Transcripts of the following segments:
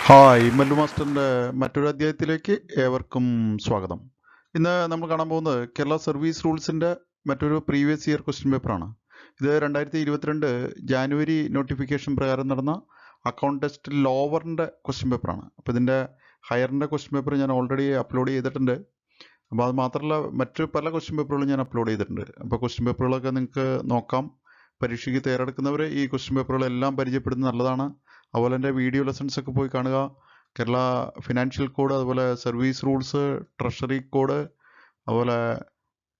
Hi Mallu മാസ്റ്ററിൻ്റെ മറ്റൊരു അധ്യായത്തിലേക്ക് ഏവർക്കും സ്വാഗതം. ഇന്ന് നമ്മൾ കാണാൻ പോകുന്നത് കേരള സർവീസ് റൂൾസിൻ്റെ മറ്റൊരു പ്രീവിയസ് ഇയർ ക്വസ്റ്റ്യൻ പേപ്പറാണ്. ഇത് 2022 ജാനുവരി നോട്ടിഫിക്കേഷൻ പ്രകാരം നടന്ന അക്കൗണ്ട് ടെസ്റ്റ് ലോവറിൻ്റെ ക്വസ്റ്റ്യൻ പേപ്പറാണ്. അപ്പോൾ ഇതിൻ്റെ ഹയറിൻ്റെ ക്വസ്റ്റ്യൻ പേപ്പർ ഞാൻ ഓൾറെഡി അപ്ലോഡ് ചെയ്തിട്ടുണ്ട്. അപ്പോൾ അത് മാത്രമല്ല മറ്റ് പല ക്വസ്റ്റ്യൻ പേപ്പറുകളും ഞാൻ അപ്ലോഡ് ചെയ്തിട്ടുണ്ട്. അപ്പോൾ ക്വസ്റ്റ്യൻ പേപ്പറുകളൊക്കെ നിങ്ങൾക്ക് നോക്കാം. പരീക്ഷയ്ക്ക് തയ്യാറെടുക്കുന്നവർ ഈ ക്വസ്റ്റ്യൻ പേപ്പറുകളെല്ലാം പരിചയപ്പെടുന്നത് നല്ലതാണ്. അതുപോലെ തന്നെ വീഡിയോ ലെസൺസ് ഒക്കെ പോയി കാണുക. കേരള ഫിനാൻഷ്യൽ കോഡ്, അതുപോലെ സർവീസ് റൂൾസ്, ട്രഷറി കോഡ്, അതുപോലെ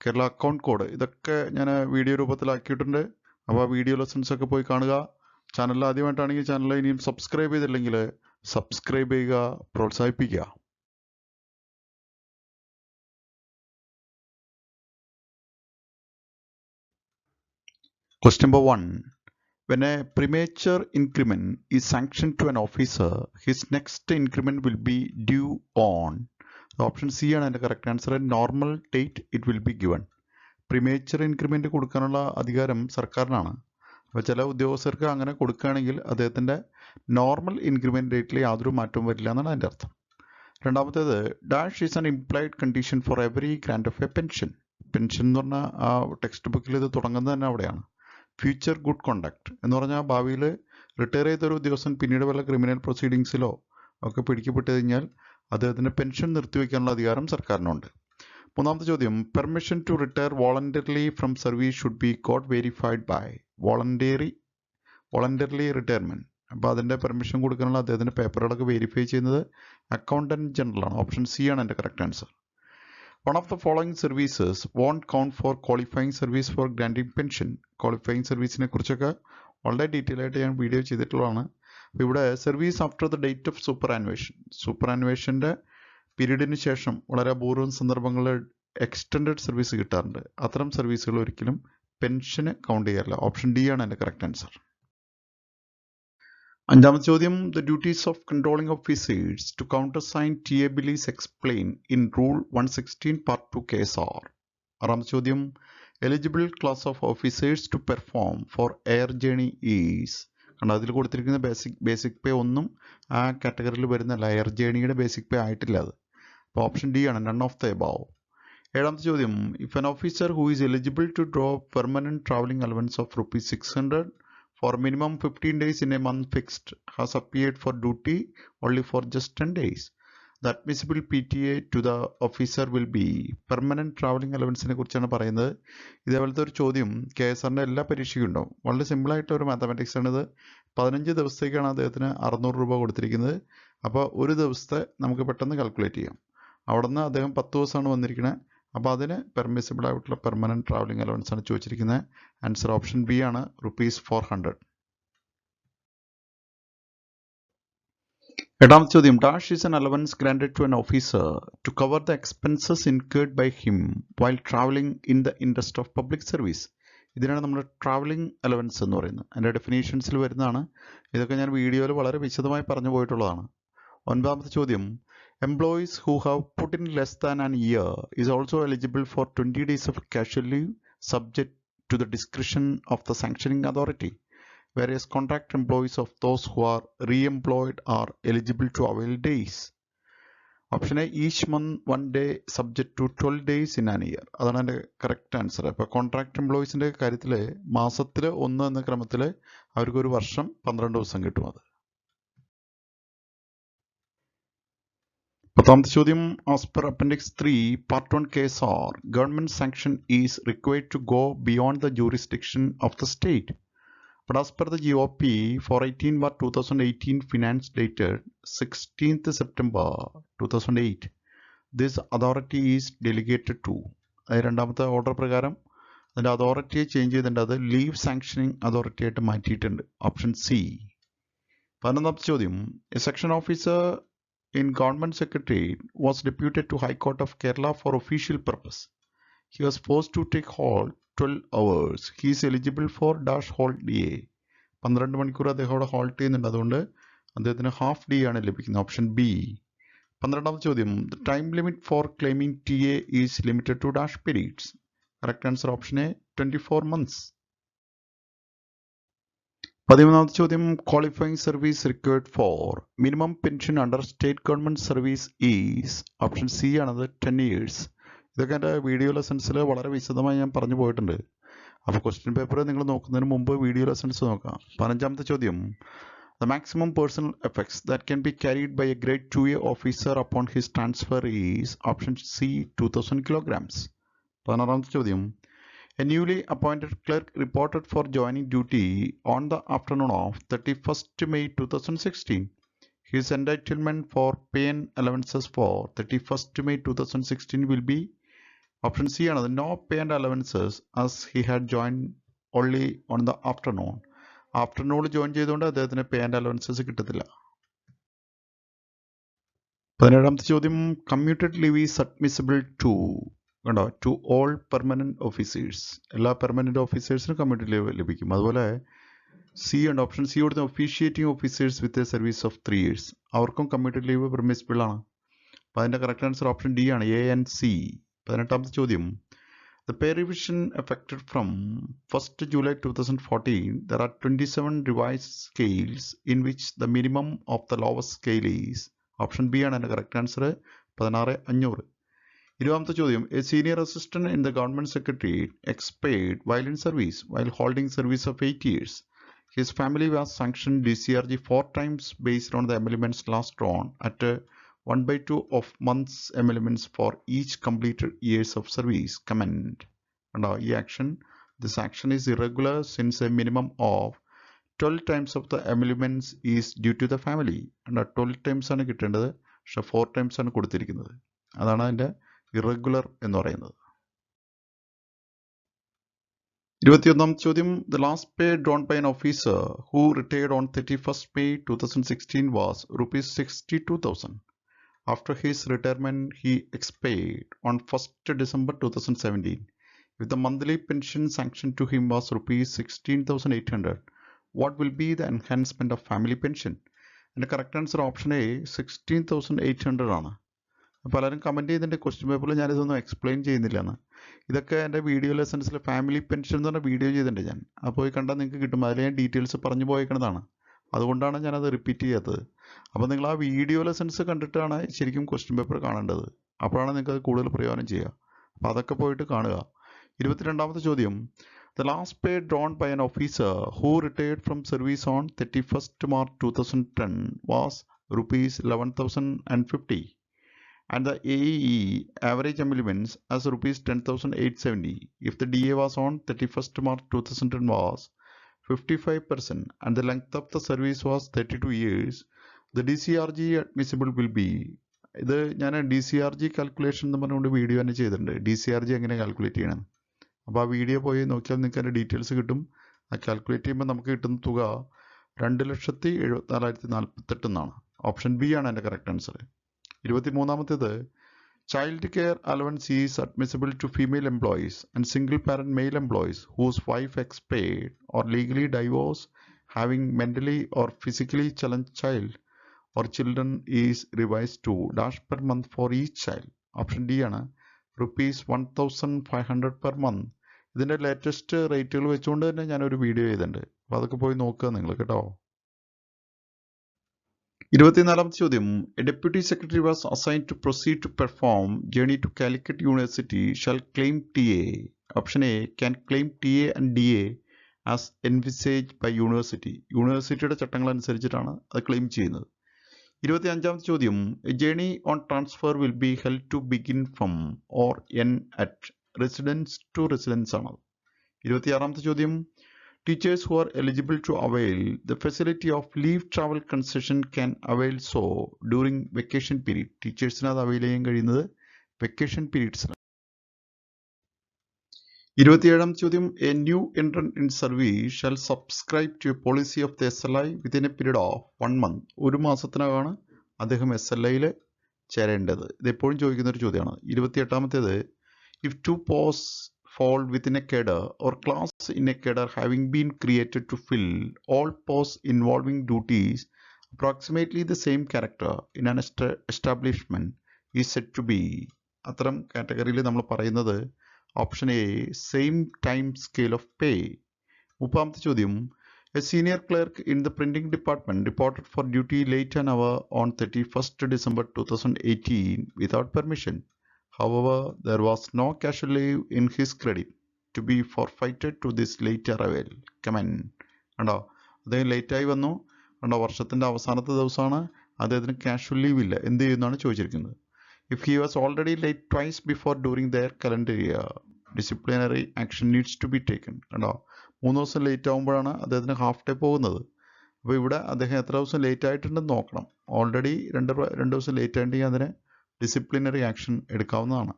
കേരള അക്കൗണ്ട് കോഡ്, ഇതൊക്കെ ഞാൻ വീഡിയോ രൂപത്തിലാക്കിയിട്ടുണ്ട്. അപ്പോൾ ആ വീഡിയോ ലെസൺസ് ഒക്കെ പോയി കാണുക. ചാനൽ ആദ്യമായിട്ടാണെങ്കിൽ ചാനൽ ഇനിയും സബ്സ്ക്രൈബ് ചെയ്തില്ലെങ്കിൽ സബ്സ്ക്രൈബ് ചെയ്യുക, പ്രോത്സാഹിപ്പിക്കുക. Question number 1. When a premature increment is sanctioned to an officer, his next increment will be due on. The option C ആണ് അതിൻ്റെ correct answer. Normal date it will be given. Premature increment കൊടുക്കാനുള്ള അധികാരം സർക്കാരിനാണ്. അപ്പോൾ ചില ഉദ്യോഗസ്ഥർക്ക് അങ്ങനെ കൊടുക്കുകയാണെങ്കിൽ അദ്ദേഹത്തിൻ്റെ നോർമൽ ഇൻക്രിമെൻ്റ് ഡേറ്റിൽ യാതൊരു മാറ്റവും വരില്ല എന്നാണ് അതിൻ്റെ അർത്ഥം. രണ്ടാമത്തേത്, dash is an implied condition for every grand of A pension. Pension എന്ന് പറഞ്ഞാൽ ആ ടെക്സ്റ്റ് ബുക്കിൽ ഇത് തുടങ്ങുന്നത് തന്നെ അവിടെയാണ്. ഫ്യൂച്ചർ ഗുഡ് കോണ്ടക്ട് എന്ന് പറഞ്ഞാൽ ഭാവിയിൽ റിട്ടയർ ചെയ്തൊരു ഉദ്യോഗസ്ഥൻ പിന്നീട് വല്ല ക്രിമിനൽ പ്രൊസീഡിങ്സിലോ ഒക്കെ പിടിക്കപ്പെട്ട് കഴിഞ്ഞാൽ അദ്ദേഹത്തിൻ്റെ പെൻഷൻ നിർത്തിവെക്കാനുള്ള അധികാരം സർക്കാരിനുണ്ട്. മൂന്നാമത്തെ ചോദ്യം, permission to retire voluntarily from service should be got verified by. Voluntarily retirement, അപ്പോൾ അതിൻ്റെ പെർമിഷൻ കൊടുക്കാനുള്ള അദ്ദേഹത്തിൻ്റെ പേപ്പറുകളൊക്കെ വെരിഫൈ ചെയ്യുന്നത് അക്കൗണ്ടൻറ്റ് ജനറലാണ്. ഓപ്ഷൻ സി ആണ് എൻ്റെ correct answer. One of the following services won't count for qualifying service for granting pension. Qualifying സർവീസിനെ കുറിച്ചൊക്കെ വളരെ ഡീറ്റെയിൽ ആയിട്ട് ഞാൻ വീഡിയോ ചെയ്തിട്ടുള്ളതാണ്. അപ്പോൾ ഇവിടെ service after the date of സൂപ്പർ ആനുവേഷൻ്റെ പീരീഡിന് ശേഷം വളരെ അപൂർവം സന്ദർഭങ്ങളിൽ എക്സ്റ്റൻഡഡ് സർവീസ് കിട്ടാറുണ്ട്. അത്തരം സർവീസുകൾ ഒരിക്കലും പെൻഷന് കൗണ്ട് ചെയ്യാറില്ല. ഓപ്ഷൻ ഡി ആണ് എൻ്റെ കറക്റ്റ് ആൻസർ. അഞ്ചാമത്തെ ചോദ്യം, the duties of controlling officers to countersign TA bill is explained in Rule 116 Part 2 KSR. ആറാമത്തെ ചോദ്യം, eligible class of officers to perform for air journey is. കണ്ടോ, അതിൽ കൊടുത്തിരിക്കുന്ന ബേസിക് പേ ഒന്നും ആ കാറ്റഗറിയിൽ വരുന്നല്ല. എയർ ജേണിയുടെ ബേസിക് പേ ആയിട്ടില്ല അത്. അപ്പോൾ ഓപ്ഷൻ ഡി ആണ്, നൺ ഓഫ് ദ എബവ്. ഏഴാമത്തെ ചോദ്യം, if an officer who is eligible to draw permanent travelling allowance of ₹600 for minimum 15 days in a month fixed has appeared for duty only for just 10 days. The admissible PTA to the officer will be. Permanent travelling അലവൻസിനെ കുറിച്ചാണ് പറയുന്നത്. ഇതേപോലത്തെ ഒരു ചോദ്യം KSRൻ്റെ എല്ലാ പരീക്ഷയ്ക്കും ഉണ്ടാവും. വളരെ സിമ്പിളായിട്ടൊരു mathematics ആണിത്. 15 ദിവസത്തേക്കാണ് അദ്ദേഹത്തിന് ₹600 കൊടുത്തിരിക്കുന്നത്. അപ്പോൾ ഒരു ദിവസത്തെ നമുക്ക് പെട്ടെന്ന് കാൽക്കുലേറ്റ് ചെയ്യാം. അവിടെ നിന്ന് അദ്ദേഹം 10 ദിവസമാണ് വന്നിരിക്കുന്നത്. അപ്പോൾ അതിന് പെർമിസിബിൾ ആയിട്ടുള്ള പെർമനൻറ്റ് ട്രാവലിംഗ് അലവൻസ് ആണ് ചോദിച്ചിരിക്കുന്നത്. ആൻസർ ഓപ്ഷൻ ബി ആണ്, ₹400. എട്ടാമത്തെ ചോദ്യം, dash is an allowance granted to an officer to cover the expenses incurred by him while traveling in the interest of public service. ഇതിനാണ് നമ്മൾ ട്രാവലിംഗ് അലവൻസ് എന്ന് പറയുന്നത്. അതിൻ്റെ ഡെഫിനേഷൻസിൽ വരുന്നതാണ്. ഇതൊക്കെ ഞാൻ വീഡിയോയിൽ വളരെ വിശദമായി പറഞ്ഞു പോയിട്ടുള്ളതാണ്. ഒൻപതാമത്തെ ചോദ്യം, employees who have put in less than an year is also eligible for 20 days of casual leave subject to the discretion of the sanctioning authority, whereas contract employees of those who are re-employed are eligible to avail days. Option A, each month 1 day subject to 12 days in an year. അതാണ് എൻ്റെ correct answer. അപ്പോൾ contract എംപ്ലോയീസിൻ്റെ കാര്യത്തിൽ മാസത്തിൽ 1 എന്ന ക്രമത്തിൽ അവർക്ക് ഒരു വർഷം 12 ദിവസം കിട്ടും. അത് പത്താമത്തെ ചോദ്യം, as per appendix 3 Part 1 KSR, government sanction is required to go beyond the jurisdiction of the state. But as per the GOP 418/2018 finance dated 16th September 2008, this authority is delegated to. രണ്ടാമത്തെ order പ്രകാരം അതിൻ്റെ അതോറിറ്റിയെ change ചെയ്തിട്ടുണ്ട്. അത് leave sanctioning authority ആയിട്ട് മാറ്റിയിട്ടുണ്ട്. Option C. 11ാമത്തെ ചോദ്യം, a section officer in Government Secretariat was deputed to High Court of Kerala for official purpose. He was forced to take halt 12 hours. He is eligible for dash halt DA. 12 മണിക്കൂർ അദ്ദേഹം അവിടെ halt ചെയ്യുന്നുണ്ട്. അതുകൊണ്ട് അദ്ദേഹത്തിന് half D ആണ് ലഭിക്കുന്നത്. Option B. 12ാമത്തെ ചോദ്യം, the time limit for claiming TA is limited to dash periods. Correct answer option A, 24 months. 13ാമത്തെ ചോദ്യം qualifying service required for minimum pension under state government service is option C ആണത് 10 years. ഇതൊക്കെ എൻ്റെ video ലെസൺസിൽ വളരെ വിശദമായി ഞാൻ പറഞ്ഞു പോയിട്ടുണ്ട്. അപ്പോൾ ക്വസ്റ്റ്യൻ പേപ്പർ നിങ്ങൾ നോക്കുന്നതിന് മുമ്പ് വീഡിയോ ലെസൺസ് നോക്കാം. 15ാമത്തെ ചോദ്യം The maximum personal effects that can be carried by a grade 2A officer upon his transfer is option C 2000 kilograms. 16ാമത്തെ ചോദ്യം A newly appointed clerk reported for joining duty on the afternoon of 31st May 2016. His entitlement for pay and allowances for 31st May 2016 will be option C ആണ് no pay and allowances as he had joined only on the afternoon. Afternoon join ചെയ്തുകൊണ്ട് അദ്ദേഹത്തിന് pay and allowances കിട്ടത്തില്ല. 17ാമത്തെ ചോദ്യം commuted leave is admissible to കണ്ടോ to all permanent officers. എല്ലാ permanent ഓഫീസേഴ്സിനും commuted leave ലഭിക്കും. അതുപോലെ സി ഉണ്ട് ഓപ്ഷൻ സി കൊടുത്ത officiating officers with a service of 3 years അവർക്കും കമ്മ്യൂട്ടഡ് ലീവ് പെർമിസിബിൾ ആണ്. അപ്പോൾ അതിൻ്റെ കറക്റ്റ് ആൻസർ ഓപ്ഷൻ ഡി ആണ്, എ ആൻഡ് സി. 18ാമത്തെ ചോദ്യം The pay revision effected from 1st July 2014, there are 27 revised scales in which the minimum of the lowest scale is option B ആണ് എൻ്റെ correct answer 16,500. 20ാമത്തെ ചോദ്യം A senior assistant in the government secretariat expired while in service while holding service of 8 years. His family was sanctioned DCRG 4 times based on the emoluments last drawn at 1/2 of months emoluments for each completed years of service. Comment. And this action is irregular since a minimum of 12 times of the emoluments is due to the family. And 12 times ആണ് കിട്ടേണ്ടത്, പക്ഷെ 4 times ആണ് കൊടുത്തിരിക്കുന്നത്. അതാണ് അതിൻ്റെ irregular എന്ന് പറയുന്നത്. 21ാമത്തെ ചോദ്യം The last pay drawn by an officer who retired on 31st May 2016 was rupees 62,000. After his retirement, he expired on 1st December 2017. If the monthly pension sanctioned to him was rupees 16,800, what will be the enhancement of family pension? And the correct answer option A 16,800 ആണ്. പലരും comment ചെയ്തിട്ടുണ്ട് question പേപ്പറിൽ ഞാനിതൊന്നും explain ചെയ്യുന്നില്ലെന്ന്. ഇതൊക്കെ എൻ്റെ video ലെസൺസിൽ family pension എന്ന് പറഞ്ഞ video ചെയ്തിട്ടുണ്ട് ഞാൻ. അപ്പോൾ കണ്ടാൽ നിങ്ങൾക്ക് കിട്ടും. അതിൽ ഞാൻ ഡീറ്റെയിൽസ് പറഞ്ഞു പോയേക്കുന്നതാണ്. അതുകൊണ്ടാണ് ഞാനത് റിപ്പീറ്റ് ചെയ്യാത്തത്. അപ്പോൾ നിങ്ങൾ ആ വീഡിയോ ലെസൺസ് കണ്ടിട്ടാണ് ശരിക്കും ക്വസ്റ്റ്യൻ പേപ്പർ കാണേണ്ടത്. അപ്പോഴാണ് നിങ്ങൾക്ക് അത് കൂടുതൽ പ്രയോജനം ചെയ്യുക. അപ്പോൾ അതൊക്കെ പോയിട്ട് കാണുക. 22ാമത്തെ ചോദ്യം The last pay drawn by an officer who retired from service on 31st March 2010 was rupees 11,050 and the AEE average emoluments as rupees 10,870. If the DA was on 31st March 2010 was 55% and the length of the service was 32 years, the DCRG admissible will be. ഇത് ഞാൻ DCRG calculation എന്ന് പറഞ്ഞുകൊണ്ട് video തന്നെ ചെയ്തിട്ടുണ്ട്. DCRG എങ്ങനെ calculate ചെയ്യണം. അപ്പോൾ ആ വീഡിയോ പോയി നോക്കിയാൽ നിങ്ങൾക്ക് അതിൻ്റെ ഡീറ്റെയിൽസ് കിട്ടും. ആ കാൽക്കുലേറ്റ് ചെയ്യുമ്പോൾ നമുക്ക് കിട്ടുന്ന തുക 2,74,048 എന്നാണ്. ഓപ്ഷൻ ബി ആണ് എൻ്റെ കറക്റ്റ് ആൻസർ. 23ാമത്തേത് Child care allowance is admissible to female employees and single parent male employees whose wife expired or legally divorced having mentally or physically challenged child or children is revised to dash per month for each child. Option D ആണ് rupees 1,500 per month. ഇതിൻ്റെ latest റേറ്റുകൾ വെച്ചുകൊണ്ട് തന്നെ ഞാനൊരു video ചെയ്തിട്ടുണ്ട്. അപ്പോൾ അതൊക്കെ പോയി നോക്കുക നിങ്ങൾ കേട്ടോ. 24ാമത്തെ ചോദ്യം A deputy secretary was assigned to proceed to perform journey to Calicut University shall claim TA. Option A can claim TA and DA as envisaged by university. യൂണിവേഴ്സിറ്റിയുടെ ചട്ടങ്ങൾ അനുസരിച്ചിട്ടാണ് അത് ക്ലെയിം ചെയ്യുന്നത്. 25ാമത്തെ ചോദ്യം A journey on transfer will be held to begin from or end at residence to residence ആണ്. 26ാമത്തെ ചോദ്യം Teachers who are eligible to avail the facility of leave travel concession can avail so during vacation period. ടീച്ചേഴ്സിന് അത് avail ചെയ്യാൻ കഴിയുന്നത് vacation പീരീഡ്സിലാണ്. 27ാമത്തെ ചോദ്യം A new entrant in service shall subscribe to a policy of the SLI within a period of 1 month. ഒരു മാസത്തിനകമാണ് അദ്ദേഹം SLIയിൽ ചേരേണ്ടത്. ഇതെപ്പോഴും ചോദിക്കുന്ന ഒരു ചോദ്യമാണ്. 28ാമത്തേത് If 2 posts fall within a cadre or class in a cadre having been created to fill all posts involving duties approximately the same character in an establishment is said to be. അത്തരം കാറ്റഗറിയിൽ നമ്മൾ പറയുന്നത് option A same time scale of pay. 30ാമത്തെ ചോദ്യം A senior clerk in the printing department reported for duty late an hour on 31st December 2018 without permission. However, there was no casual leave in his credit to be forfeited to this late arrival. Comment. കണ്ടോ, അദ്ദേഹം ലേറ്റായി വന്നു. കണ്ടോ, വർഷത്തിൻ്റെ അവസാനത്തെ ദിവസമാണ്, അദ്ദേഹത്തിന് casual leave ഇല്ല. എന്ത് ചെയ്യുന്നതാണ് ചോദിച്ചിരിക്കുന്നത്. If he was already late twice before during their calendar year, disciplinary action needs to be taken. കണ്ടോ, 3 ദിവസം ലേറ്റ് ആകുമ്പോഴാണ് അദ്ദേഹത്തിന് ഹാഫ് ഡേ പോകുന്നത്. അപ്പോൾ ഇവിടെ അദ്ദേഹം എത്ര ദിവസം ലേറ്റ് ആയിട്ടുണ്ടെന്ന് നോക്കണം. ഓൾറെഡി രണ്ട് ദിവസം ലേറ്റ് ആയിട്ടുണ്ടെങ്കിൽ അതിന് ഡിസിപ്ലിനറി ആക്ഷൻ എടുക്കാവുന്നതാണ്.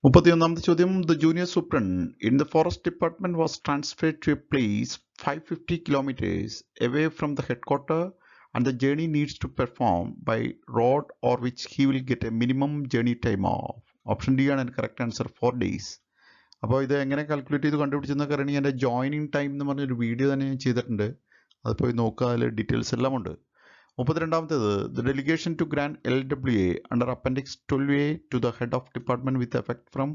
31ാമത്തെ ചോദ്യം, the junior superintendent in the forest department was transferred to a place 550 kilometers away from the headquarter and the journey needs to perform by road or which he will get a minimum journey time of. Option D ആണ് correct answer, 4 days. അപ്പോൾ ഇത് എങ്ങനെ calculate ചെയ്ത് കണ്ടുപിടിച്ചെന്നൊക്കെ അറിയണമെങ്കിൽ എൻ്റെ joining time എന്ന് പറഞ്ഞൊരു video തന്നെ ഞാൻ ചെയ്തിട്ടുണ്ട്. അത് പോയി നോക്കുക, അതിൽ ഡീറ്റെയിൽസ് എല്ലാം ഉണ്ട്. 32ാമത്തേത്, the delegation to grant LWA under appendix 12A to the head of department with effect from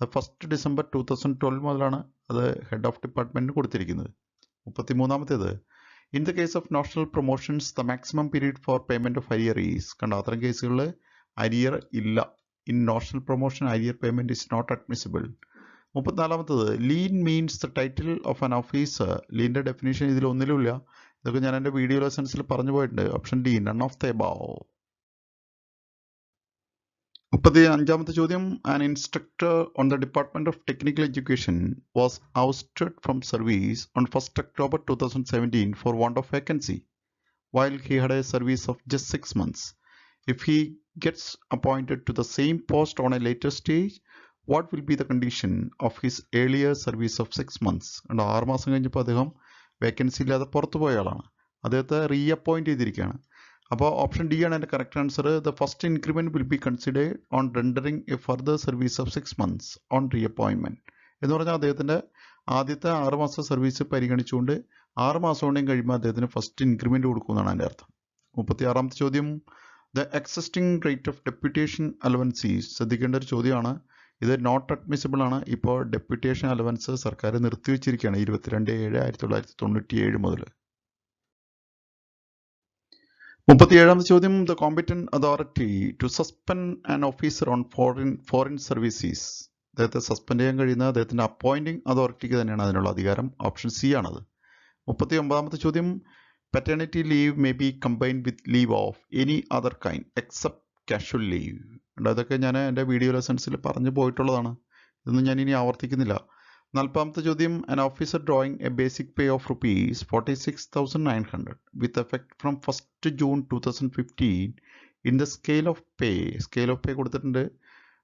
1 December 2012 മുതലാണ് അത് ഹെഡ് ഓഫ് ഡിപ്പാർട്ട്മെന്റിന് കൊടുത്തിരിക്കുന്നത്. 33ാമത്തേത്, in the case of national promotions the maximum period for payment of arrear is. കണ്ടോ, അത്തരം കേസുകളിൽ arrear ഇല്ല. In national promotion arrear payment is not admissible. 34ാമത്തേത്, lien means the title of an officer. ലീൻ്റെ definition ഇതിൽ ഒന്നിലുമില്ല. ഇതൊക്കെ ഞാൻ എൻ്റെ വീഡിയോ ലെസൺസിൽ പറഞ്ഞു പോയിട്ടുണ്ട്. Option D, none of the above. 35ാമത്തെ ചോദ്യം, an instructor on the department of technical education was ousted from service on 1 October 2017 for want of vacancy while he had a service of just 6 months. If he gets appointed to the same post on a later stage, what will be the condition of his earlier service of 6 months? And 6 മാസം കഴിഞ്ഞപ്പോൾ അദ്ദേഹം vacancy ഇല്ലാതെ പുറത്തു പോയ ആളാണ്. അദ്ദേഹത്തെ റീഅപ്പോയിൻറ്റ് ചെയ്തിരിക്കുകയാണ്. അപ്പോൾ ഓപ്ഷൻ ഡി ആണ് എൻ്റെ correct answer. The first increment will be considered on rendering a further service of 6 months on reappointment. എന്ന് പറഞ്ഞാൽ അദ്ദേഹത്തിൻ്റെ ആദ്യത്തെ 6 മാസത്തെ സർവീസ് പരിഗണിച്ചുകൊണ്ട് 6 മാസം കൊണ്ടും കഴിയുമ്പോൾ അദ്ദേഹത്തിന് ഫസ്റ്റ് ഇൻക്രിമെൻറ്റ് കൊടുക്കുമെന്നാണ് എൻ്റെ അർത്ഥം. 36ാമത്തെ ചോദ്യം, the existing rate of deputation allowances. ശ്രദ്ധിക്കേണ്ട ഒരു ചോദ്യമാണ്. ഇത് നോട്ട് അഡ്മിസിബിൾ ആണ്. ഇപ്പോൾ ഡെപ്യൂട്ടേഷൻ അലവൻസ് സർക്കാർ നിർത്തിവെച്ചിരിക്കുകയാണ് 22/7/1997 മുതൽ. 37ാമത്തെ ചോദ്യം, the competent authority to suspend an officer on foreign services. അദ്ദേഹത്തെ സസ്പെൻഡ് ചെയ്യാൻ കഴിയുന്ന അദ്ദേഹത്തിൻ്റെ അപ്പോയിന്റിംഗ് അതോറിറ്റിക്ക് തന്നെയാണ് അതിനുള്ള അധികാരം. ഓപ്ഷൻ സി ആണത്. 39ാമത്തെ ചോദ്യം, paternity leave may be combined with leave of any other kind except casual leave. അതൊക്കെ ഞാൻ എൻ്റെ വീഡിയോ ലെസൺസിൽ പറഞ്ഞു പോയിട്ടുള്ളതാണ്. ഇതൊന്നും ഞാൻ ഇനി ആവർത്തിക്കുന്നില്ല. 40ാമത്തെ ചോദ്യം, an officer drawing a basic pay of rupees 46,900 with effect from 1 June 2015 in the scale of pay കൊടുത്തിട്ടുണ്ട്.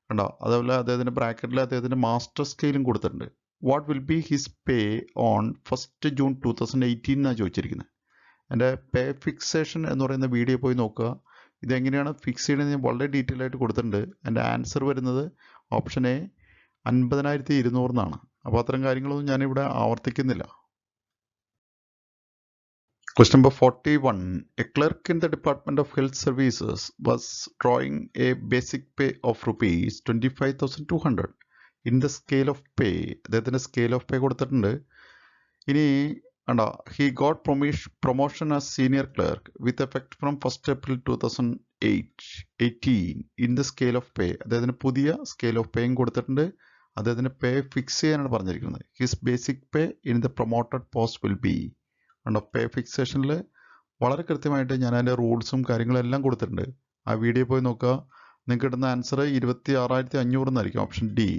കണ്ടോ, അതുപോലെ അദ്ദേഹത്തിൻ്റെ ബ്രാക്കറ്റിൽ അദ്ദേഹത്തിൻ്റെ മാസ്റ്റർ സ്കെയിലും കൊടുത്തിട്ടുണ്ട്. What will be his pay on 1 June 2018 എന്നാണ് ചോദിച്ചിരിക്കുന്നത്. എൻ്റെ പേ ഫിക്സേഷൻ എന്ന് പറയുന്ന വീഡിയോ പോയി നോക്കുക. ഇതെങ്ങനെയാണ് ഫിക്സ് ചെയ്യുന്നത് ഞാൻ വളരെ ഡീറ്റെയിൽ ആയിട്ട് കൊടുത്തിട്ടുണ്ട്. എൻ്റെ ആൻസർ വരുന്നത് ഓപ്ഷൻ എ 50,200 എന്നാണ്. അപ്പോൾ അത്തരം കാര്യങ്ങളൊന്നും ഞാനിവിടെ ആവർത്തിക്കുന്നില്ല. Question number 41. A clerk in the Department of Health Services was drawing a basic pay of rupees 25,200 in the scale of pay. അദ്ദേഹത്തിൻ്റെ സ്കെയിൽ ഓഫ് പേ കൊടുത്തിട്ടുണ്ട്. ഇനി കണ്ടോ, he got promotion as senior clerk with effect from 1 April 2018 in the scale of pay. അദ്ദേഹത്തിന് പുതിയ scale of പേയും കൊടുത്തിട്ടുണ്ട്. അദ്ദേഹത്തിന് പേ fix ചെയ്യാനാണ് പറഞ്ഞിരിക്കുന്നത്. His basic pay in the promoted post will be. കണ്ടോ, പേ ഫിക്സേഷനിൽ വളരെ കൃത്യമായിട്ട് ഞാൻ അതിൻ്റെ റൂൾസും കാര്യങ്ങളും എല്ലാം കൊടുത്തിട്ടുണ്ട്. ആ വീഡിയോ പോയി നോക്കുക. നിങ്ങൾക്ക് കിട്ടുന്ന ആൻസർ 26,500 എന്നായിരിക്കും. Option D.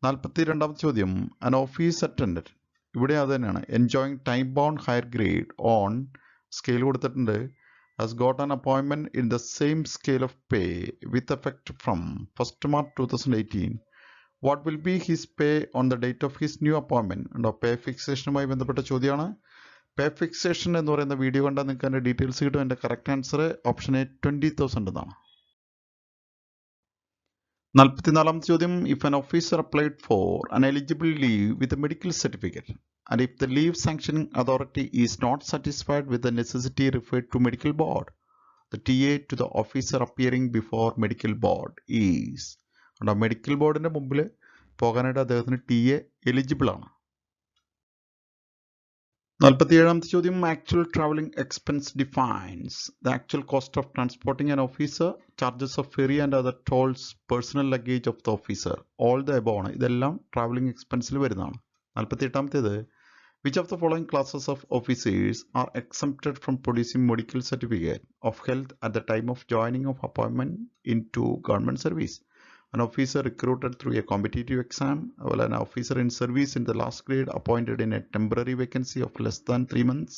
42ാമത്തെ ചോദ്യം, an office attendant. ഇവിടെ അത് തന്നെയാണ്. Enjoying time bound higher grade on scale കൊടുത്തിട്ടുണ്ട്. Has got an appointment in the same scale of pay with effect from 1 March 2018. What will be his pay on the date of his new appointment. ഉണ്ടോ, pay ഫിക്സേഷനുമായി ബന്ധപ്പെട്ട ചോദ്യമാണ്. പേ fixation എന്ന് പറയുന്ന video കണ്ടാൽ നിങ്ങൾക്ക് അതിൻ്റെ details കിട്ടും. എൻ്റെ കറക്റ്റ് ആൻസർ ഓപ്ഷൻ എ 20,000 എന്നാണ്. 44ാമത്തെ ചോദ്യം, if an officer applied for an eligible leave with a medical certificate and if the leave sanctioning authority is not satisfied with the necessity referred to medical board, the TA to the officer appearing before medical board is. Medical ബോർഡിൻ്റെ മുമ്പിൽ പോകാനായിട്ട് അദ്ദേഹത്തിന് TA eligible ആണ്. 47ാമത്തെ ചോദ്യം actual travelling expense defines the actual cost of transporting an officer, charges of ferry and other tolls, personal luggage of the officer. All the above ആണ്. ഇതെല്ലാം travelling എക്സ്പെൻസിൽ വരുന്നതാണ്. 48ാമത്തേത് which of the following classes of officers are exempted from producing medical certificate of health at the time of joining of അപ്പോയിൻമെന്റ് in to government service? An officer recruited through a competitive exam, or an officer in service in the last grade appointed in a temporary vacancy of less than 3 months,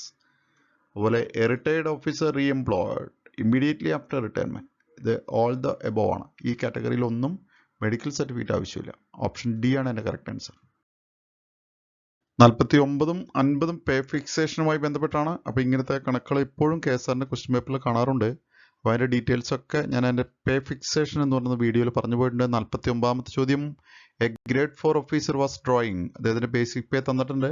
or a retired officer re-employed immediately after retirement. ഇത് all the above ആണ്. ഈ കാറ്റഗറിയിൽ ഒന്നും medical certificate ആവശ്യമില്ല. Option D ആണ് എൻ്റെ correct answer. 49ഉം 50ഉം പേ ഫിക്സേഷനുമായി ബന്ധപ്പെട്ടാണ്. അപ്പോൾ ഇങ്ങനത്തെ കണക്കുകൾ ഇപ്പോഴും KSRന്റെ ക്വസ്റ്റ്യൻ പേപ്പറിൽ കാണാറുണ്ട്. അപ്പോൾ അതിൻ്റെ ഡീറ്റെയിൽസ് ഒക്കെ ഞാൻ എൻ്റെ പേ ഫിക്സേഷൻ എന്ന് പറയുന്ന വീഡിയോയിൽ പറഞ്ഞു പോയിട്ടുണ്ട്. 49ാമത്തെ ചോദ്യം a grade 4 officer was drawing. അദ്ദേഹത്തിൻ്റെ ബേസിക് പേ തന്നിട്ടുണ്ട്.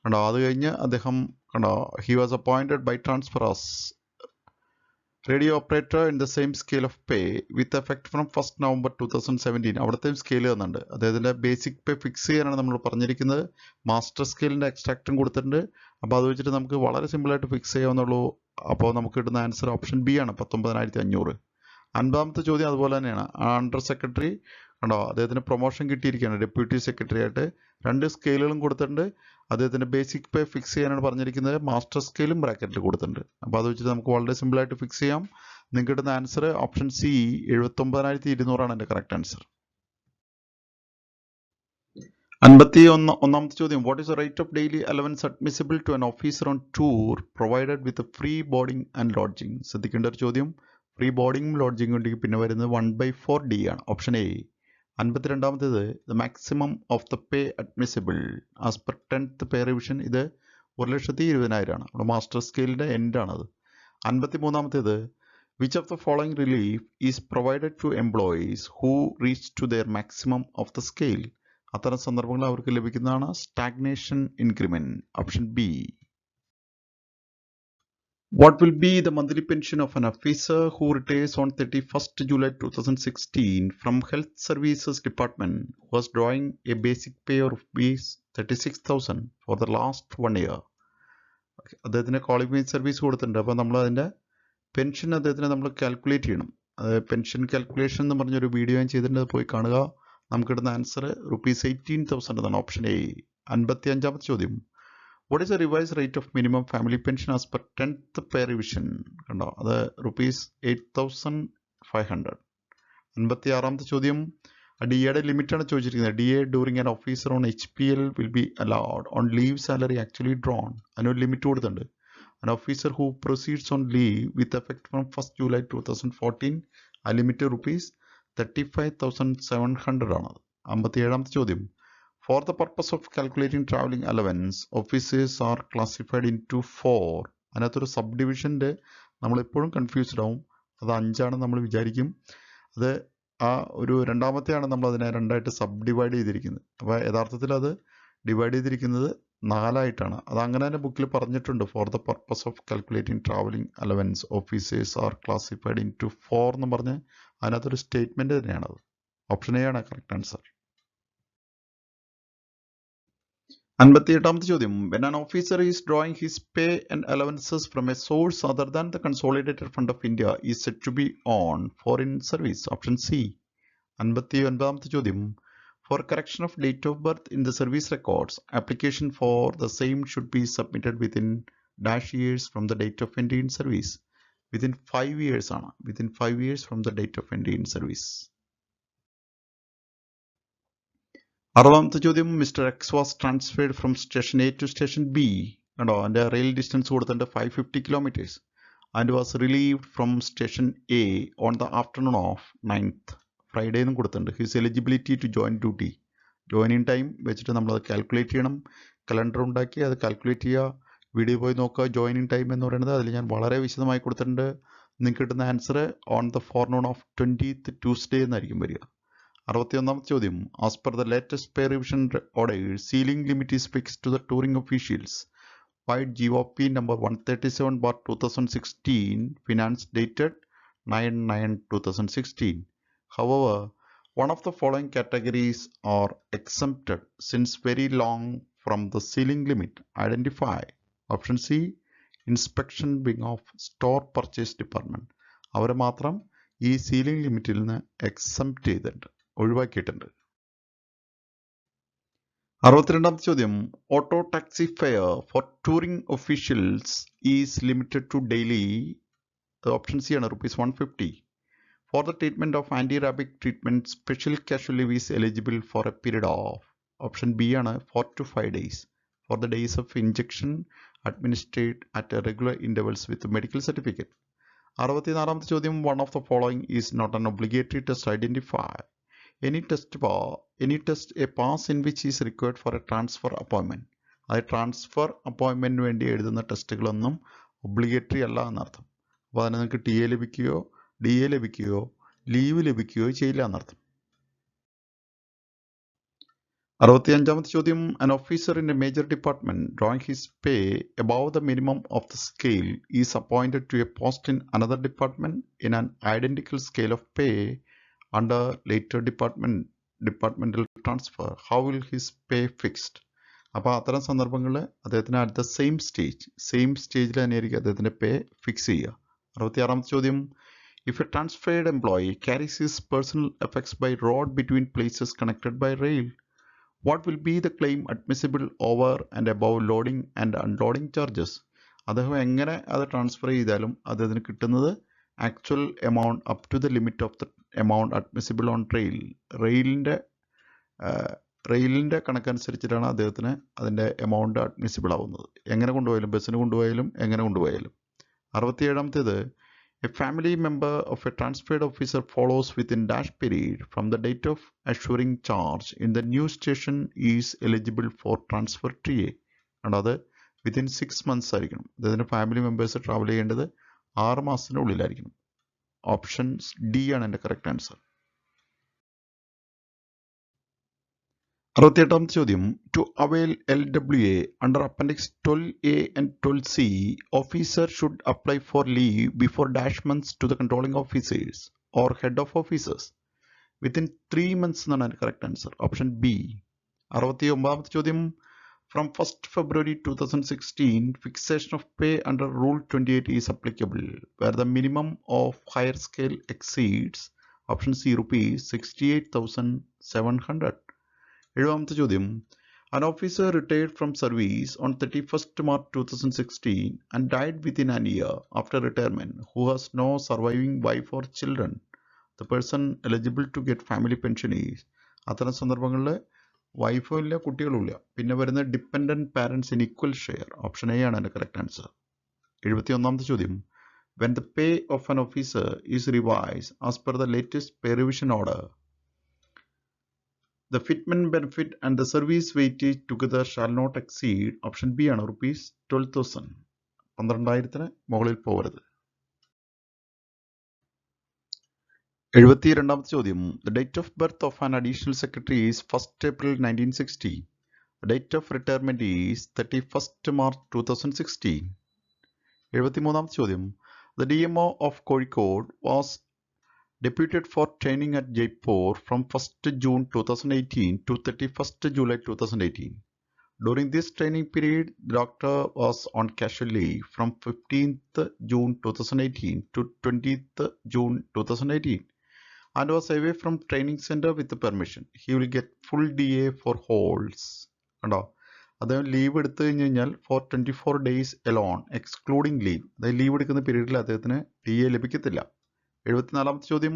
കണ്ടോ, അത് കഴിഞ്ഞ് അദ്ദേഹം കണ്ടോ he was appointed by transfer as radio operator in the same scale of pay with effect from 1st November 2017. അവിടുത്തെയും സ്കെയിൽ തന്നിട്ടുണ്ട്. അദ്ദേഹത്തിൻ്റെ ബേസിക് പേ ഫിക്സ് ചെയ്യാനാണ് നമ്മൾ പറഞ്ഞിരിക്കുന്നത്. മാസ്റ്റർ സ്കെയിലിൻ്റെ എക്സ്ട്രാക്റ്റും കൊടുത്തിട്ടുണ്ട്. അപ്പോൾ അത് വെച്ചിട്ട് നമുക്ക് വളരെ സിമ്പിളായിട്ട് ഫിക്സ് ചെയ്യാവുന്നുള്ളൂ. അപ്പോൾ നമുക്ക് കിട്ടുന്ന ആൻസർ ഓപ്ഷൻ ബി ആണ്, 19,500. 50ാമത്തെ ചോദ്യം അതുപോലെ തന്നെയാണ്. അണ്ടർ സെക്രട്ടറി കണ്ടോ അദ്ദേഹത്തിന് പ്രൊമോഷൻ കിട്ടിയിരിക്കുകയാണ് ഡെപ്യൂട്ടി സെക്രട്ടറി ആയിട്ട്. 2 സ്കെയിലുകളും കൊടുത്തിട്ടുണ്ട്. അദ്ദേഹത്തിൻ്റെ ബേസിക് പേ ഫിക്സ് ചെയ്യാനാണ് പറഞ്ഞിരിക്കുന്നത്. മാസ്റ്റർ സ്കെയിലും ബ്രാക്കറ്റിൽ കൊടുത്തിട്ടുണ്ട്. അപ്പോൾ അത് വെച്ചിട്ട് നമുക്ക് വളരെ സിമ്പിളായിട്ട് ഫിക്സ് ചെയ്യാം. നിങ്ങൾക്ക് കിട്ടുന്ന ആൻസർ ഓപ്ഷൻ സി 79,200 ആണ് എൻ്റെ കറക്റ്റ് ആൻസർ. 51ാമത്തെ ചോദ്യം what is the rate of daily allowance admissible to an officer on tour provided with free boarding and lodging? ശ്രദ്ധിക്കേണ്ട ഒരു ചോദ്യം. ഫ്രീ ബോർഡിംഗും ലോഡ്ജിങ്ങും ഉണ്ടെങ്കിൽ പിന്നെ വരുന്നത് 1/4 D ആണ്, ഓപ്ഷൻ എ. 52ാമത്തേത് the maximum of the pay admissible as per 10th pay revision. ഇത് 1,20,000 ആണ്. നമ്മുടെ മാസ്റ്റർ സ്കെയിലിൻ്റെ എൻഡ് ആണത്. 53ാമത്തേത് which of the following relief is provided to employees who reach to their maximum of the scale? അത്തരം സന്ദർഭങ്ങൾ അവർക്ക് ലഭിക്കുന്നതാണ് stagnation increment, option B. What will be the monthly pension of an officer who retires on 31st July 2016 from Health Services Department who was drawing a basic pay of rupees 36,000 for the last 1 year? അദ്ദേഹത്തിന് qualified service കൊടുത്തിട്ടുണ്ട്. അപ്പോൾ നമ്മൾ അതിൻ്റെ pension അദ്ദേഹത്തിന് നമ്മൾ calculate ചെയ്യണം. അത് pension calculation എന്ന് പറഞ്ഞൊരു വീഡിയോ ഞാൻ ചെയ്തിട്ടുണ്ട്, പോയി കാണുക. നമുക്ക് കിട്ടുന്ന ആൻസർ rupees 18,000 എന്നാണ്, ഓപ്ഷൻ എ. 55ാമത്തെ ചോദ്യം what is the revise rate of minimum family pension as per 10th pay revision? കണ്ടോ, അത് rupees 8,500. 56ാമത്തെ ചോദ്യം DAയുടെ ലിമിറ്റാണ് ചോദിച്ചിരിക്കുന്നത്. DA during an officer on HPL will be allowed on leave salary actually drone. അതിനൊരു limit കൊടുത്തിട്ടുണ്ട്. an officer who proceeds on leave with effect from 1st July 2014 ആ limit rupees 35,700 ആണ്. 57ാമത്തെ ചോദ്യം for the purpose of calculating travelling allowance officers are classified into 4. അതിനകത്തൊരു sub ഡിവിഷൻ്റെ നമ്മളെപ്പോഴും confused ആവും. അത് 5 നമ്മൾ വിചാരിക്കും. അത് ആ ഒരു രണ്ടാമത്തെയാണ് നമ്മൾ അതിനെ 2ആയിട്ട് സബ് ഡിവൈഡ് ചെയ്തിരിക്കുന്നത്. അപ്പോൾ യഥാർത്ഥത്തിൽ അത് ഡിവൈഡ് ചെയ്തിരിക്കുന്നത് 4ആയിട്ടാണ്. അത് അങ്ങനെ തന്നെ ബുക്കിൽ പറഞ്ഞിട്ടുണ്ട്. For the purpose of calculating travelling allowance officers are classified into 4 എന്ന് പറഞ്ഞ് അതിനകത്തൊരു സ്റ്റേറ്റ്മെൻറ്റ് തന്നെയാണത്. ഓപ്ഷൻ എ ആണ് കറക്റ്റ് ആൻസർ. 58ാമത്തെ ചോദ്യം when an officer is drawing his pay and allowances from a source other than the consolidated fund of India is said to be on foreign service, option C. 59ാമത്തെ ചോദ്യം for correction of date of birth in the service records application for the same should be submitted within dash years from the date of entry in service. within 5 years ആണ്, within 5 years from the date of entry in service. 60ാമത്തെ ചോദ്യം Mister X was transferred from station A to station B. കണ്ടോ, അതിൻ്റെ rail distance കൊടുത്തിട്ടുണ്ട് 550 kilometers and was relieved from station A on the afternoon of 9th Friday എന്നും കൊടുത്തിട്ടുണ്ട്. His eligibility to join duty, joining time വെച്ചിട്ട് നമ്മളത് calculate ചെയ്യണം. Calendar ഉണ്ടാക്കി അത് കാൽക്കുലേറ്റ് ചെയ്യുക. വീഡിയോ പോയി നോക്കുക. ജോയിനിങ് ടൈം എന്ന് പറയുന്നത് അതിൽ ഞാൻ വളരെ വിശദമായി കൊടുത്തിട്ടുണ്ട്. നിങ്ങൾക്ക് കിട്ടുന്ന answer on the forenoon of 20th Tuesday എന്നായിരിക്കും വരിക. 61ാമത്തെ ചോദ്യം as per the latest pay revision order ceiling limit is fixed to the touring officials vide GOP number 137/2016 finance dated 9/9/2016. However, one of the following categories are exempted since very long from the ceiling limit. Identify. Option C inspection wing of store purchase department. അവരെ മാത്രം ഈ ceiling ലിമിറ്റിൽ നിന്ന് exempt ചെയ്തിട്ടുണ്ട്, ഒഴിവാക്കിയിട്ടുണ്ട്. 62ാമത്തെ ചോദ്യം, auto taxi fare for touring officials is limited to daily. Option C ആണ് ₹150. For the treatment of anti-rabic treatment, special casual leave is eligible for a period of. Option B ആണ് 4 to 5 days. For the days of injection administered at regular intervals with medical certificate. 64ാമത്തെ ചോദ്യം, one of the following is not an obligatory test. Identify any test a pass in which is required for a transfer appointment. അത് transfer അപ്പോയിൻമെന്റിന് വേണ്ടി എഴുതുന്ന ടെസ്റ്റുകളൊന്നും obligatory അല്ല എന്നർത്ഥം. അപ്പോൾ അതിന് നിങ്ങൾക്ക് TA ലഭിക്കുകയോ DA ലഭിക്കുകയോ leave ലഭിക്കുകയോ ചെയ്യില്ല എന്നർത്ഥം. 65ാമത്തെ ചോദ്യം, an officer in a major department drawing his pay above the minimum of the scale is appointed to a post in another department in an identical scale of pay under later departmental transfer. How will his pay fixed? അപ്പോൾ അത്തരം സന്ദർഭങ്ങളിൽ അദ്ദേഹത്തിന് at the same സ്റ്റേജിൽ തന്നെയായിരിക്കും അദ്ദേഹത്തിൻ്റെ പേ fix ചെയ്യുക. 66ാമത്തെ ചോദ്യം, if a transferred employee carries his personal effects by road between places connected by rail, what will be the claim admissible over and above loading and unloading charges? അദ്ദേഹം എങ്ങനെ അത് transfer ചെയ്താലും അദ്ദേഹത്തിന് കിട്ടുന്നത് actual amount up to the limit of the amount admissible on റെയിലിൻ്റെ കണക്കനുസരിച്ചിട്ടാണ് അദ്ദേഹത്തിന് അതിൻ്റെ എമൗണ്ട് അഡ്മിസിബിൾ ആവുന്നത്. എങ്ങനെ കൊണ്ടുപോയാലും, ബസ്സിന് കൊണ്ടുപോയാലും എങ്ങനെ കൊണ്ടുപോയാലും. 67ാമത്തേത്, a family member of a transferred officer follows within dash period from the date of assuring charge in the new station is eligible for transfer TA. And അത് within 6 months ആയിരിക്കണം. അതിന് family members travel ചെയ്യേണ്ടത് 6 മാസത്തിനുള്ളിലായിരിക്കണം. Option D ആണ് എൻ്റെ correct answer. 68ാമത്തെ ചോദ്യം, to avail LWA under Appendix 12A and 12C, officer should apply for leave before dash months to the controlling officers or head of officers. Within 3 months എന്നാണ് അതിൻ്റെ correct answer. Option B. 69ാമത്തെ ചോദ്യം, from 1st February 2016, fixation of pay under Rule 28 is applicable where the minimum of higher scale exceeds, option C, ₹68,700. 70ാമത്തെ ചോദ്യം, an officer retired from service on 31st March 2016 and died within an year after retirement who has no surviving wife or children. The person eligible to get family pension is. അത്തരം സന്ദർഭങ്ങളിൽ വൈഫും ഇല്ല, കുട്ടികളും ഇല്ല. പിന്നെ വരുന്ന dependent parents in equal share. Option A ആണ് എൻ്റെ കറക്റ്റ് ആൻസർ. 71ാമത്തെ ചോദ്യം, when the pay of an officer is revised as per the latest pay revision order, the fitment benefit and the service weightage together shall not exceed, option B ആണ് ₹12,000. 12,000 മുകളിൽ പോകരുത്. 72ാമത്തെ ചോദ്യം, the date of birth of an additional secretary is 1st April 1960. The date of retirement is 31st March 2016. 73ാമത്തെ ചോദ്യം, the DMO of Kozhikode was deputed for training at Jaipur from 1st June 2018 to 31st July 2018. During this training period, the doctor was on casual leave from 15th June 2018 to 20th June 2018 and was away from training center with permission. He will get full DA for holes. കണ്ടോ, അദ്ദേഹം leave എടുത്തു കഴിഞ്ഞാൽ for 24 days alone excluding leave. അതായത് leave എടുക്കുന്ന പീരീഡിൽ അദ്ദേഹത്തിന് DA ലഭിക്കത്തില്ല. 74ാമത്തെ ചോദ്യം,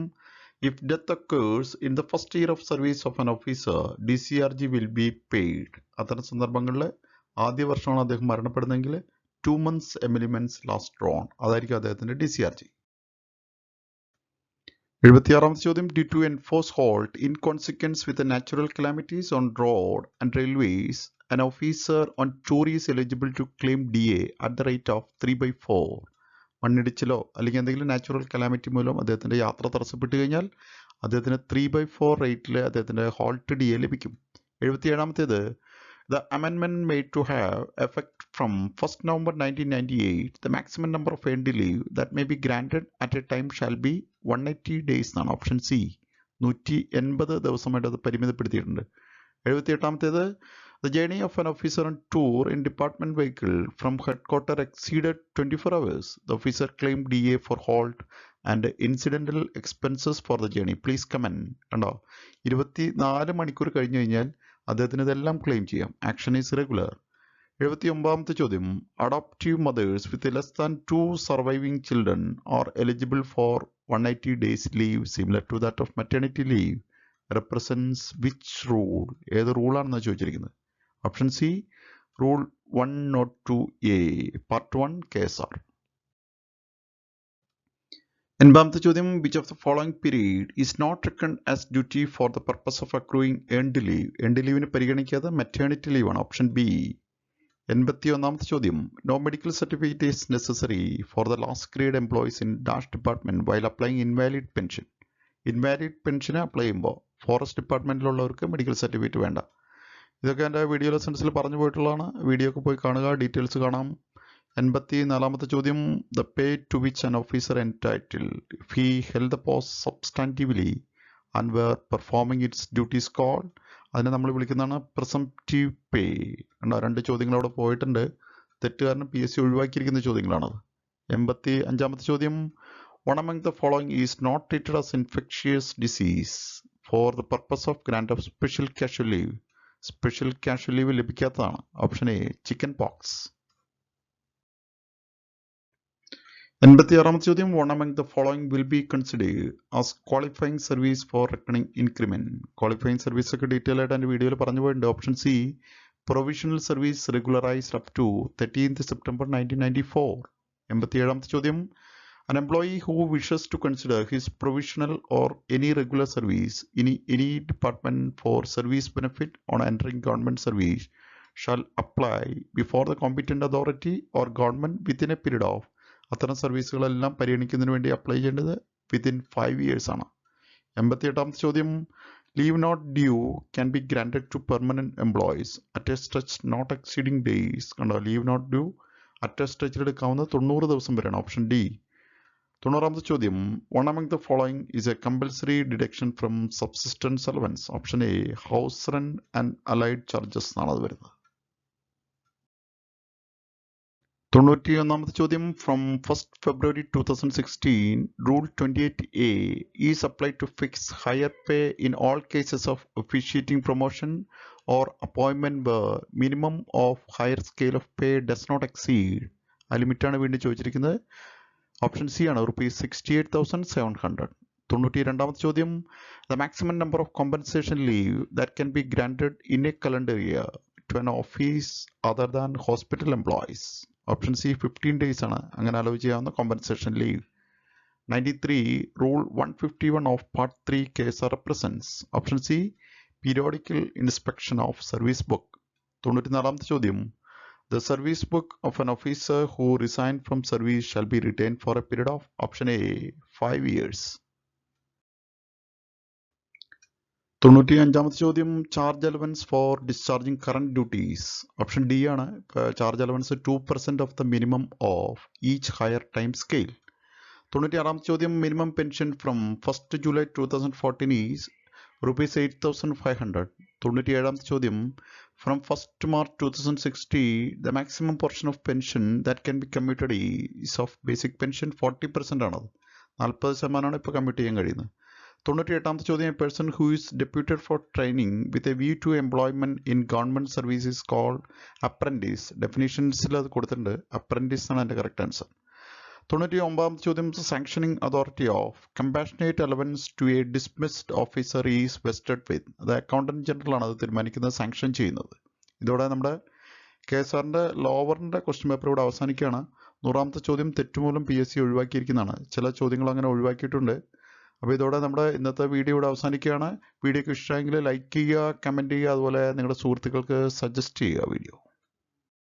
if death occurs in the first year of service of an officer, DCRG will be paid. അത്തരം സന്ദർഭങ്ങളിൽ ആദ്യ വർഷമാണ് അദ്ദേഹം മരണപ്പെടുന്നതെങ്കിൽ 2 months emoluments last drawn, അതായിരിക്കും അദ്ദേഹത്തിൻ്റെ DCRG. 76ാമത്തെ ചോദ്യം, due to enforce halt in consequence with the natural calamities on road and railways, an officer on tour is eligible to claim DA at the rate of 3/4. മണ്ണിടിച്ചിലോ അല്ലെങ്കിൽ എന്തെങ്കിലും natural calamity മൂലം അദ്ദേഹത്തിൻ്റെ യാത്ര തടസ്സപ്പെട്ട് കഴിഞ്ഞാൽ അദ്ദേഹത്തിന് 3/4 റേറ്റിൽ അദ്ദേഹത്തിൻ്റെ ഹോൾട്ട് DA ലഭിക്കും. 77ാമത്തേത്, the amendment made to have effect from 1st November 1998, the maximum number of earned leave that may be granted at a time shall be 180 days എന്നാണ്. ഓപ്ഷൻ C, 180 ദിവസമായിട്ട് അത് പരിമിതപ്പെടുത്തിയിട്ടുണ്ട്. 78ാമത്തേത്, The journey of an officer on tour in department vehicle from headquarters exceeded 24 hours. The officer claimed DA for halt and incidental expenses for the journey. Please comment. കണ്ടോ 24 മണിക്കൂർ കഴിഞ്ഞു കഴിഞ്ഞാൽ അദ്ദേഹത്തിന് ഇതെല്ലാം claim ചെയ്യാം. Action is regular. 79ാമത്തെ ചോദ്യം. Adoptive mothers with less than 2 surviving children are eligible for 180 days leave similar to that of maternity leave represents which rule? ഏത് റൂളാണെന്ന് ചോദിച്ചിരിക്കുന്നത്? Option C rule 102A part 1 KSR. 80ാമത്തെ ചോദ്യം. Which of the following period is not reckoned as duty for the purpose of accruing earned leave? Earned ലീവിന് പരിഗണിക്കാതെ maternity ലീവാണ്. Option B. 81ാമത്തെ ചോദ്യം. No medical certificate is necessary for the last grade employees in dash department while applying invalid pension. Invalid pension apply ചെയ്യുമ്പോൾ forest ഡിപ്പാർട്ട്മെന്റിലുള്ളവർക്ക് medical certificate വേണ്ട. ഇതൊക്കെ എൻ്റെ video ലെസൺസിൽ പറഞ്ഞു പോയിട്ടുള്ളതാണ്. വീഡിയോ ഒക്കെ പോയി കാണുക, ഡീറ്റെയിൽസ് കാണാം. 84ാമത്തെ ചോദ്യം. The pay to which an officer entitled if he held the post substantively and were performing its duties called? അതിനെ നമ്മൾ വിളിക്കുന്നതാണ് പ്രിസംപ്റ്റീവ് പേ. കണ്ടോ, 2 ചോദ്യങ്ങൾ അവിടെ പോയിട്ടുണ്ട്. തെറ്റുകാരന് PSC ഒഴിവാക്കിയിരിക്കുന്ന ചോദ്യങ്ങളാണത്. 85ാമത്തെ ചോദ്യം. One among the following is not treated as infectious disease for the purpose of grant of special casual leave. Special casual leave ലഭിക്കാത്തതാണ്. Option A chicken pox. 86ാമത്തെ ചോദ്യം. One among the following will be considered as qualifying service for reckoning increment. Qualifying service ഒക്കെ detail ആയിട്ട് എൻ്റെ വീഡിയോയിൽ പറഞ്ഞു പോയിട്ടുണ്ട്. Option C provisional service regularised up to 13th September 1994. 87ാമത്തെ ചോദ്യം. An employee who wishes to consider his provisional or any regular service in any department for service benefit on entering government service shall apply before the competent authority or government within a period of. അത്തരം സർവീസുകളെല്ലാം പരിഗണിക്കുന്നതിന് വേണ്ടി apply ചെയ്യേണ്ടത് within 5 years ആണ്. 88ാമത്തെ ചോദ്യം. Leave not due can be granted to permanent employees at a stretch not exceeding days. കണ്ടോ, leave not due at a സ്ട്രെച്ചിൽ എടുക്കാവുന്ന 90 ദിവസം വരെയാണ്. Option D. 90ാമത്തെ ചോദ്യം. One among the following is a compulsory deduction from subsistence allowance. Option A house rent and allied charges എന്നാണ് അത് വരുന്നത്. 91ാമത്തെ ചോദ്യം. From 1st February 2016, Rule 28A is applied to fix higher pay in all cases of officiating promotion or appointment where minimum of higher scale of pay does not exceed. ആ ലിമിറ്റാണ് വീണ്ടും ചോദിച്ചിരിക്കുന്നത്. Option C ആണ് ₹68,700. 92ാമത്തെ ചോദ്യം. The maximum number of compensation leave that can be granted in a calendar year to an office other than hospital employees. Option C 15 days ആണ് അങ്ങനെ allow ചെയ്യാവുന്ന compensation leave. 93 rule 151 of part 3 KSR റെപ്രസെൻറ്റ്സ്. Option C periodical inspection of service book. 94ാമത്തെ ചോദ്യം. The service book of an officer who resigned from service shall be retained for a period of. Option A 5 years. 95ാമത്തെ ചോദ്യം. Charge allowance for discharging current duties. Option D ആണ്. Charge allowance 2% of the minimum of each higher time scale. 96ാമത്തെ ചോദ്യം. Minimum pension from 1st July 2014 is ₹8,500. 97ാമത്തെ ചോദ്യം. From 1st March 2060, the maximum portion of pension that can be commuted is of basic pension 40% ആണത്. 40% ഇപ്പോൾ commute ചെയ്യാൻ കഴിയുന്നത്. 98ാമത്തെ ചോദ്യം. A person who is deputed for training with a view to employment in government service is called apprentice. ഡെഫിനിഷൻസിൽ അത് കൊടുത്തിട്ടുണ്ട്. Apprentice ആണ് എൻ്റെ correct answer. 99ാമത്തെ ചോദ്യം. Sanctioning authority of compassionate allowance to a dismissed officer is vested with. അത് accountant general ആണ് അത് തീരുമാനിക്കുന്നത്, സാങ്ഷൻ ചെയ്യുന്നത്. ഇതോടെ നമ്മുടെ KSRന്റെ ലോവറിന്റെ ക്വസ്റ്റ്യൻ പേപ്പർ ഇവിടെ അവസാനിക്കുകയാണ്. 100ാമത്തെ ചോദ്യം തെറ്റുമൂലം PSC ഒഴിവാക്കിയിരിക്കുന്നതാണ്. ചില ചോദ്യങ്ങൾ അങ്ങനെ ഒഴിവാക്കിയിട്ടുണ്ട്. അപ്പോൾ ഇതോടെ നമ്മുടെ ഇന്നത്തെ വീഡിയോ ഇവിടെ അവസാനിക്കുകയാണ്. വീഡിയോക്ക് ഇഷ്ടമെങ്കിൽ ലൈക്ക് ചെയ്യുക, കമൻറ്റ് ചെയ്യുക, അതുപോലെ നിങ്ങളുടെ സുഹൃത്തുക്കൾക്ക് സജസ്റ്റ് ചെയ്യുക വീഡിയോ.